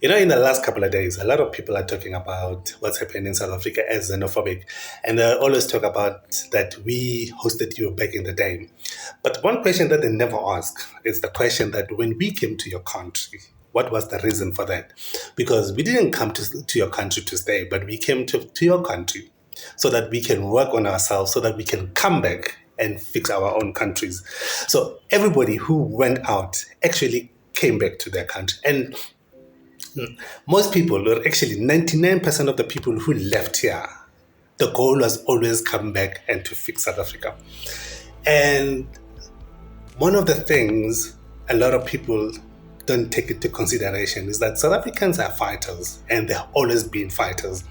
In the last couple of days, a lot of people are talking about what's happening in South Africa as xenophobic. And they always talk about that we hosted you back in the day. But one question that they never ask is the question that when we came to your country, what was the reason for that? Because we didn't come to your country to stay, but we came to your country so that we can work on ourselves, so that we can come back and fix our own countries. So everybody who went out actually came back to their country. And most people, or actually 99% of the people who left here, the goal was always come back and to fix South Africa. And one of the things a lot of people don't take into consideration is that South Africans are fighters, and they've always been fighters.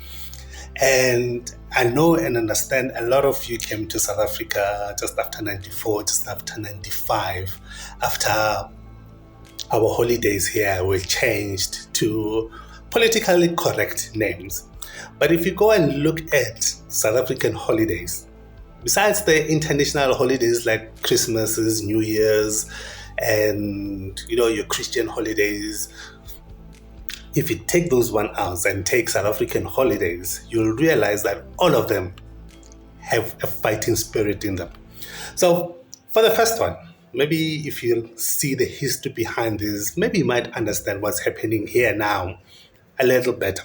And I know and understand a lot of you came to South Africa just after 94, just after 95, after our holidays here were changed to politically correct names. But if you go and look at South African holidays, besides the international holidays like Christmases, New Year's, and your Christian holidays, if you take those one out and take South African holidays, you'll realize that all of them have a fighting spirit in them. So for the first one, maybe if you see the history behind this, maybe you might understand what's happening here now a little better.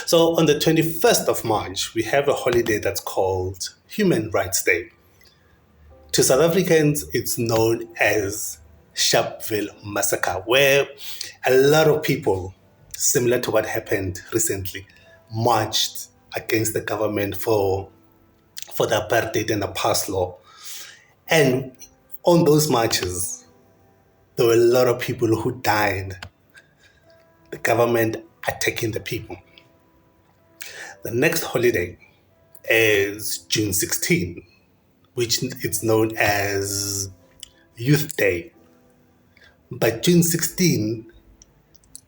So on the 21st of March, we have a holiday that's called Human Rights Day. To South Africans, it's known as Sharpeville Massacre, where a lot of people, similar to what happened recently, marched against the government for the apartheid and the pass law. And on those marches, there were a lot of people who died, the government attacking the people. The next holiday is June 16, which is known as Youth Day. But June 16,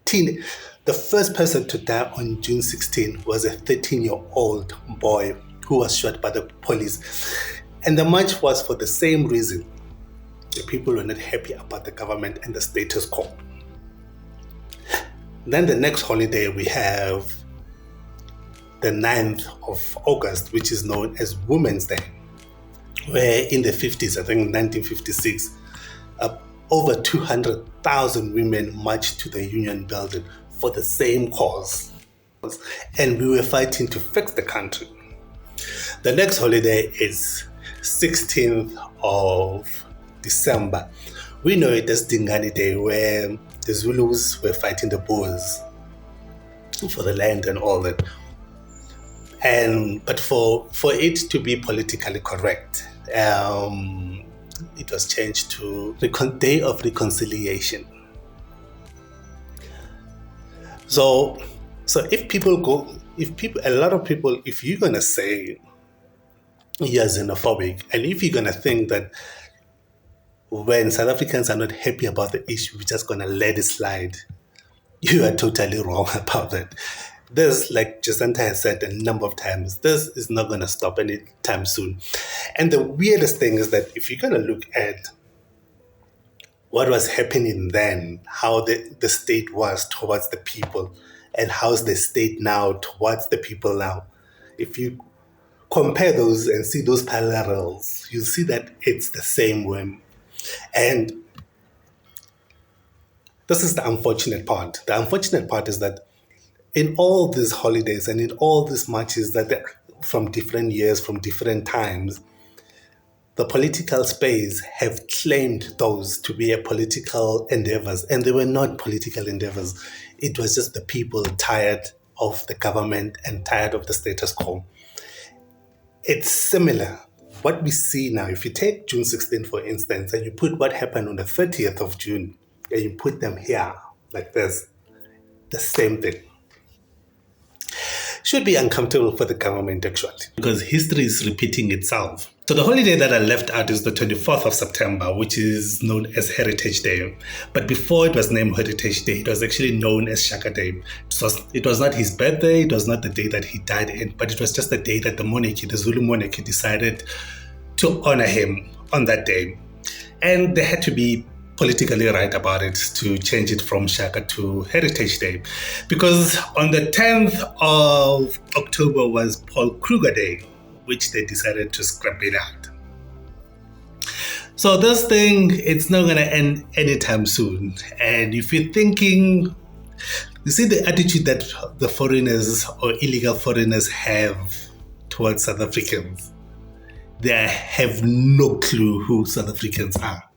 the first person to die on June 16 was a 13-year-old boy who was shot by the police. And the march was for the same reason. The people were not happy about the government and the status quo. Then the next holiday we have the 9th of August, which is known as Women's Day, where in the 50s, I think 1956, over 200,000 women marched to the Union Building for the same cause. And we were fighting to fix the country. The next holiday is 16th of December. We know it as Dingani Day, where the Zulus were fighting the Boers for the land and all that. But for it to be politically correct, it was changed to the Day of Reconciliation. So if you're gonna say you're xenophobic, and if you're gonna think that when South Africans are not happy about the issue, we're just gonna let it slide, you are totally wrong about that. This, like Jacinta has said a number of times, this is not going to stop anytime soon. And the weirdest thing is that if you're going to look at what was happening then, how the state was towards the people, and how's the state now towards the people now, if you compare those and see those parallels, you see that it's the same way. And this is the unfortunate part. The unfortunate part is that in all these holidays and in all these marches that from different years, from different times, the political space have claimed those to be a political endeavors, and they were not political endeavors. It was just the people tired of the government and tired of the status quo. It's similar. What we see now, if you take June 16, for instance, and you put what happened on the 30th of June, and you put them here like this, the same thing. Should be uncomfortable for the government, actually, because history is repeating itself. So the holiday that I left out is the 24th of September, which is known as Heritage Day. But before it was named Heritage Day, it was actually known as Shaka Day. It was not his birthday, it was not the day that he died in, but it was just the day that the Zulu monarchy, decided to honor him on that day. And there had to be politically right about it to change it from Shaka to Heritage Day. Because on the 10th of October was Paul Kruger Day, which they decided to scrap it out. So this thing, it's not going to end anytime soon. And if you're thinking, you see the attitude that the foreigners or illegal foreigners have towards South Africans. They have no clue who South Africans are.